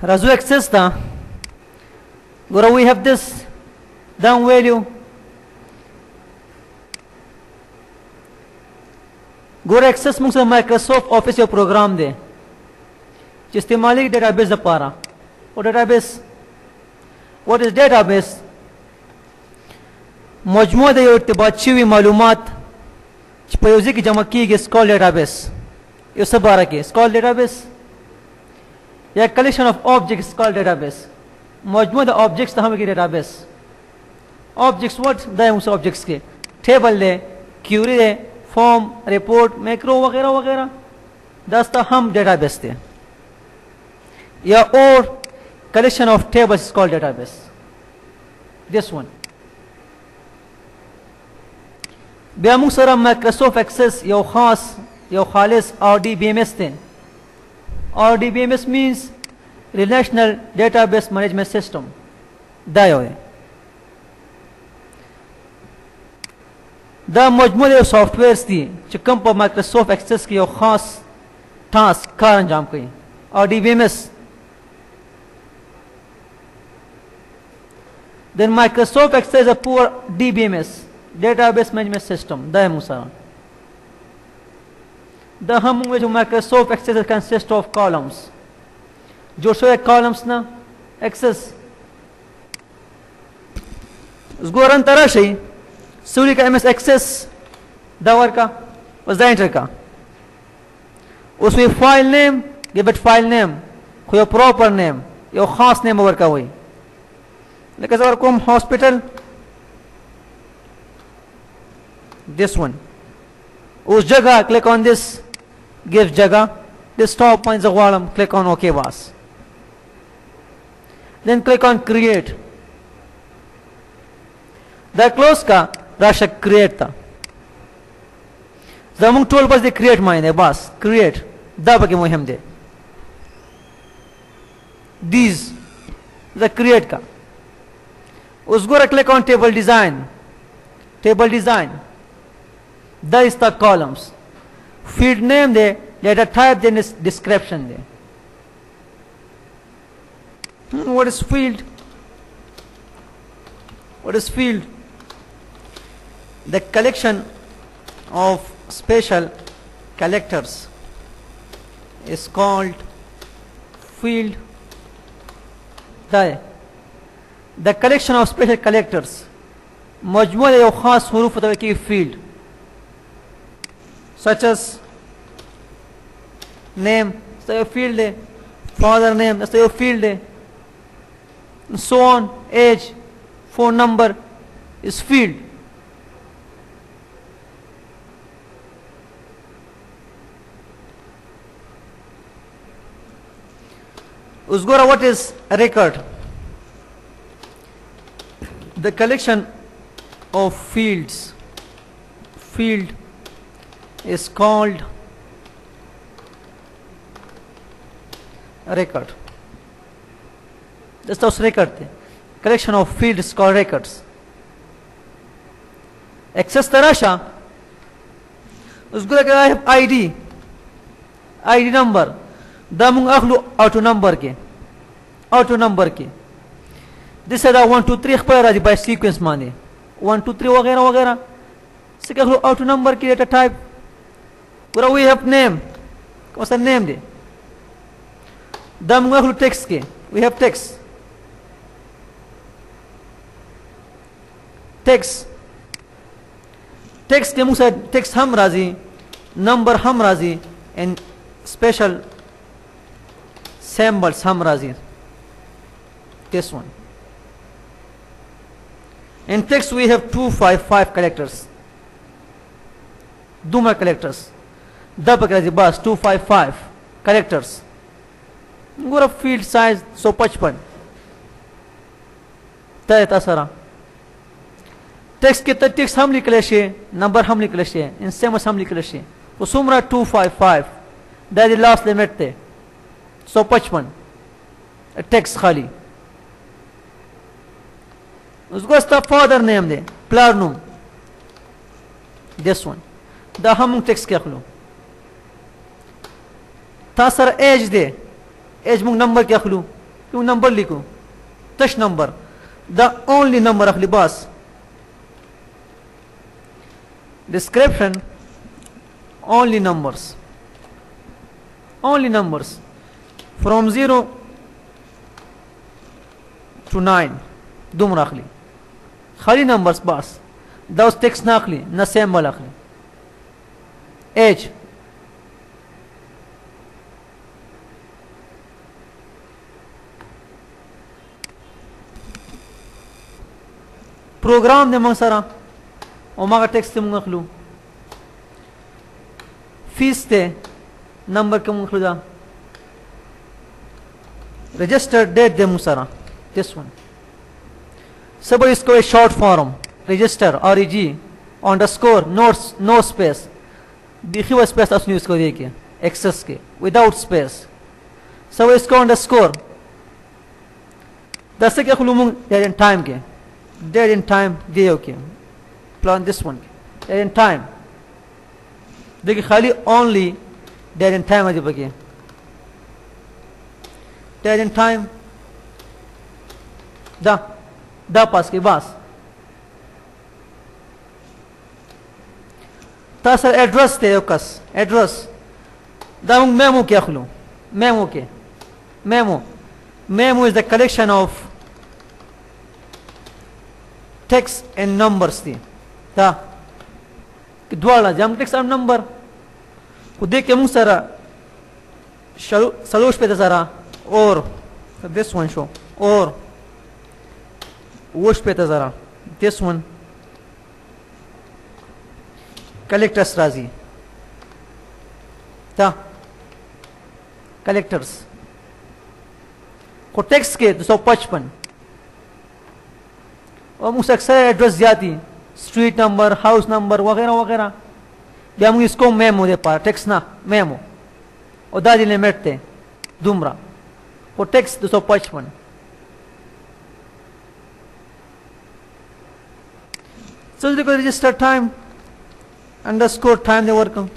Razu access ta. Gora we have this down value. Gora access mung sa Microsoft Office yo program de. इस्तेमाली database the पारा. और database, what is database? मजमूआ दे इर्तिबात हुई मालूमात पयोजी की जमा की गई स्कॉल database. ये सब बारह के स्कॉल database या collection of objects स्कॉल database. मजमूआ द objects हमें की database. Objects what? द उस objects के table दे, query दे, form, report, macro वगैरह वगैरह. दस्ता हम database दे. या और collection of tables is called database. This one. बेमू सरा Microsoft Access यो खास यो खालिस RDBMS थे. RDBMS means Relational Database Management System. दायो है. दा मजमूले सॉफ्टवेयर्स थी चिकम पर Microsoft Access की यो खास टास्क कार अंजाम करी. RDBMS. Then Microsoft Access is a poor DBMS, Database Management System. Da hai musara. The hum which Microsoft Access consists of columns. जो शो columns ना Access. उसको रन तरह से सूर्य का MS Access दावर का उसका एंटर का उसमें file name give it file name कोई proper name यो खास नेम ओवर का हुई लेकिन अगर कोम हॉस्पिटल this one उस जगह click on this give जगह this top points the click on OK bas then click on create the close का राशा create था जमुंग टूल बस दे create मायने बस create दब के मुहिम दे these the create का उसको click on table design that is the columns field name de data type then is description de what is field the collection of special characters is called field the collection of special characters मजमूआ या खास हुरूफ होता है कि field such as name so your field है father name so your field है so on age phone number is field उसगोरा what is a record the collection of field is called a record. That's the record. Collection of fields is called records. Access tarasha उसको लगा I have ID number दामुंग अखलू auto number के this is the 1 2 3 खबर by sequence माने 1 2 3 वगैरह वगैरह से क्या auto number की data type पूरा we have name कौन सा name दे दामुंग अखलू text के we have text के मुझे text हम राजी number हम राजी and special symbols हम राजी this one in text we have 255 characters do more characters दब राजी बस 255 characters गोरा field size 155 तय तसरा text के text हम लिख लेशे number हम लिख लेशे in symbols हम लिख लेशे वो सुमरा 255 that is last limit थे 155 text खाली उसको इसका father name they planum this one दा हम text क्या खलो तासर age दे age मुंग number क्या खलो क्यों नंबर लिखूं, तश नंबर, द ओनली नंबर अखली बस. Description, only numbers, only numbers from 0 to 9 دوم راخلي خالي numbers بس دا اوس ټیکس نه اخلي نه سیمبل اخلي. age پروګرام د موږ سره او ماغه ټیکس ته موږ اخلو. فیس ته نمبر کوم اخلو دا registered date د موږ سره this one. Somebody is a short form register reg underscore no space बिखी वो space असली use करिए के एक्सेस के without space सब इसको underscore दस के खुलूम डेट एंड टाइम के डेट एंड टाइम दिए okay plan this one date and time देखिए खाली ओनली डेट एंड टाइम अजब के डेट एंड टाइम दा पास के बस तासर एड्रेस थे कस एड्रेस दाउंग मेमो क्या खुलूं मेमो के memo is the collection of text and numbers थी ता द्वारा जम टेक्स्ट और नंबर को देख के मुसरा सलोश पे जरा और दिस वन शो और वोश पे जरा दिस वन कलेक्टर्स राजी था कलेक्टर्स को टेक्स्ट के 255 और मुझसे अक्सर एड्रेस जाती स्ट्रीट नंबर हाउस नंबर वगैरह वगैरह भी हम इसको मेमो दे पा टेक्स्ट ना मेमो और दादी ने मेटते दुमरा को टेक्स्ट 255 so देखो register time underscore time they work on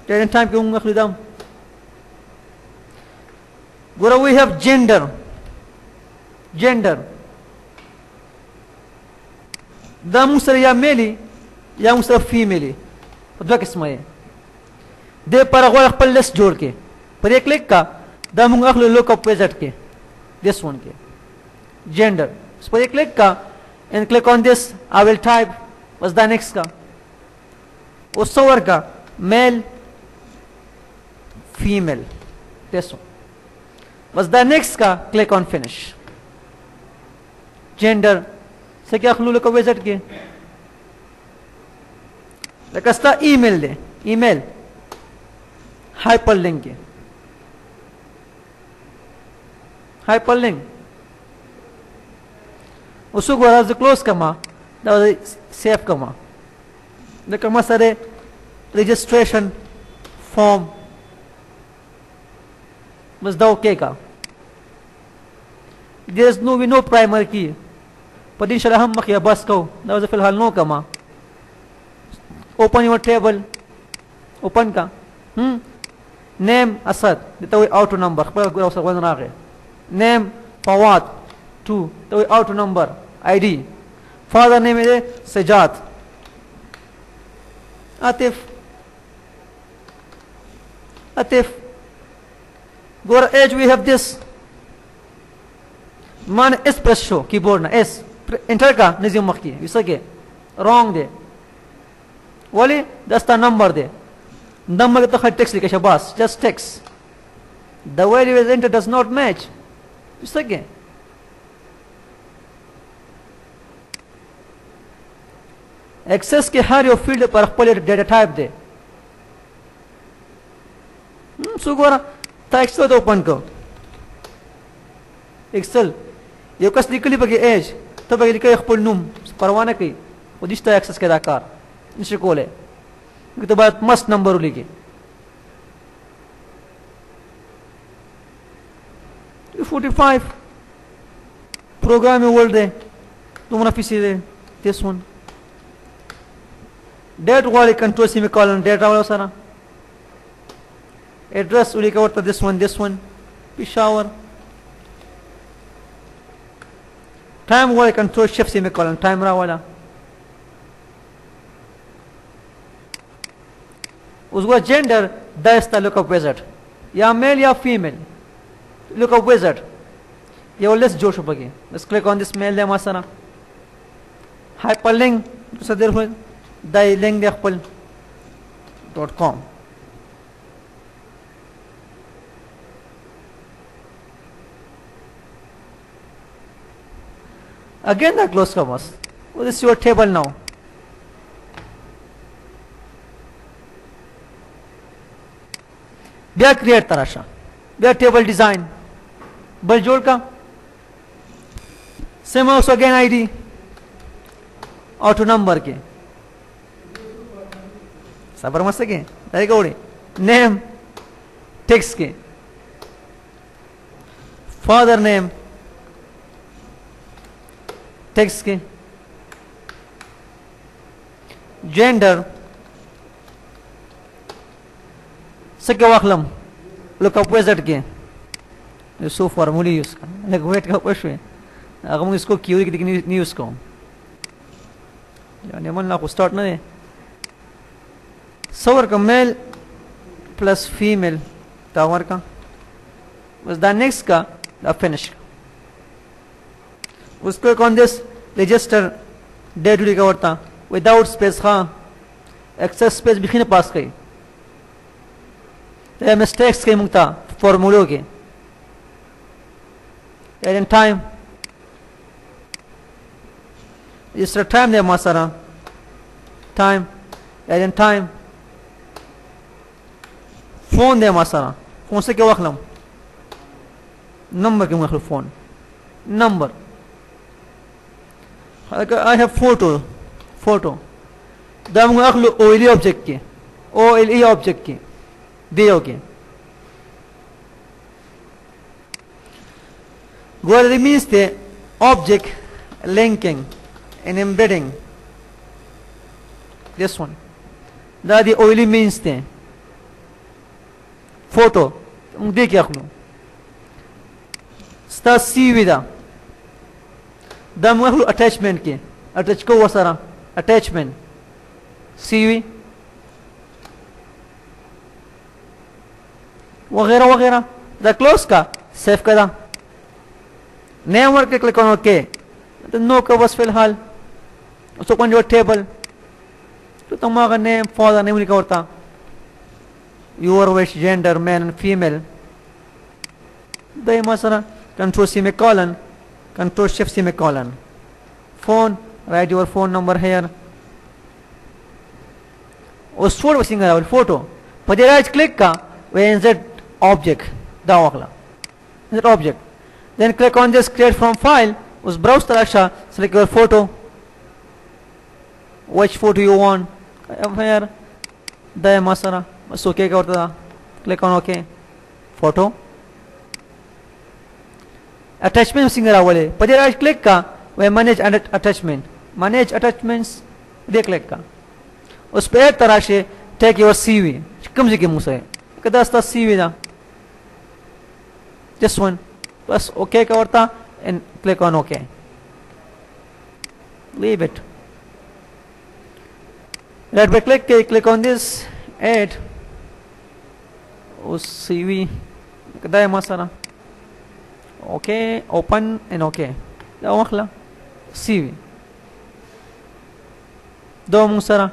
date and time ke unga khridam gora we have gender da musar ya male ya musar female dwa qisma hai de par gol khpal list jod ke par ek click ka da munga khlo look up wizard ke this one ke gender so par ek click ka and click on this I will type was the next का उस sober का male female this one was the next का click on finish gender से क्या खलूल को visit के लकस्ता email दे email hyperlink के hyperlink उसको वाज क्लोज कमा सेफ कमा the kama sare registration form was the okay ka there is no primary key but inshallah hum makhya bas ko da was filhal no kama open your table open ka name asad to auto number khbar usar wan rage name fawad 2 to auto number id father name is Sajad Atif Gora age we have this man is press show keyboard na s enter ka nizim makki isage wrong de wali dasta number de number to khal text likhe shabas just text the value is entered does not match isage axis के हर यो field पर खपल data type दे सुगोरा ता Excel तो open को Excel यो कस निकली बगे as तो बगे निकल खपल नुम परवाना की उदिष्टा एक्सेस के दाकार निशे कोले कि तो बात मस्त नंबर लिखे 45 प्रोग्राम वर्ल्ड दे तुमरा पीसी दे दिस वन डेट वाले कंट्रोल सेमीकोलन डेटा वाला सारा एड्रेस उली का वर्ता दिस वन पिशावर टाइम वाला कंट्रोल शिफ्ट सेमीकोलन टाइमर वाला उसको gender that's the lookup wizard या मेल या फीमेल लुकअप विजार्ड ये लेस जोश बगे let's click on this male दे मासना hyperlink सदर हो दाई लिंक दे खपल .com again the close commas well, this is your table now बिया क्रिएट तराशा बिया टेबल डिजाइन बल जोड़ का same also again ID auto number के सबर मस्त के दाई कौड़े नेम टेक्स्ट के फादर नेम टेक्स्ट के जेंडर सके वाखलम लुकअप विजार्ड के सो फॉर्मूली यूज का लेकिन वेट का क्वेश्चन अगर हम इसको क्यूरी की नहीं यूज को यानी मन ना को स्टार्ट ना दे सवर का मेल प्लस फीमेल टावर का बस द नेक्स्ट का द फिनिश उसको कौन दिस रजिस्टर डेट टू का वर्ता विदाउट स्पेस हाँ एक्सेस स्पेस भी खीने पास कई तो मिस्टेक्स के मुक्ता फॉर्मूलों के एंड टाइम इस टाइम दे मासरा टाइम एंड टाइम फोन दे मासरा फोन से क्या वखलम नंबर के मुखल phone number I have photo दम अखलो OLE ऑब्जेक्ट के OLE ऑब्जेक्ट के दियो के what it means the object linking and embedding this one that the OLE means the photo देखिए अखलो स्टा सीविदा दम अखलो अटैचमेंट के अटैच को वसारा अटैचमेंट सीवी वगैरह वगैरह द क्लोज का सेव करा नेम वर्क के क्लिक ऑन ओके तो नो का बस फिलहाल उसको कौन जो टेबल तो तुम्हारा नेम फादर नेम लिखा होता your wish gender man and female दे मसरा control semicolon control shift semicolon phone write your phone number here उस फोटो सिंगल फोटो पर राइट क्लिक का वे insert object दावकला insert object then click on this create from file उस browse तराशा select your photo which photo you want here दे मसरा बस okay का होता click on okay photo attachment single वाले पदे right click का वे manage attachment manage attachments दे click का उस पे एक तरह से टेक योर सीवी कम से कम से कदास्ता सीवी ना दिस वन बस ओके का होता and click on okay leave it right पे क्लिक ऑन दिस ऐड उस सीवी कदा मसाला okay open and okay ده واخله CV دو مسرة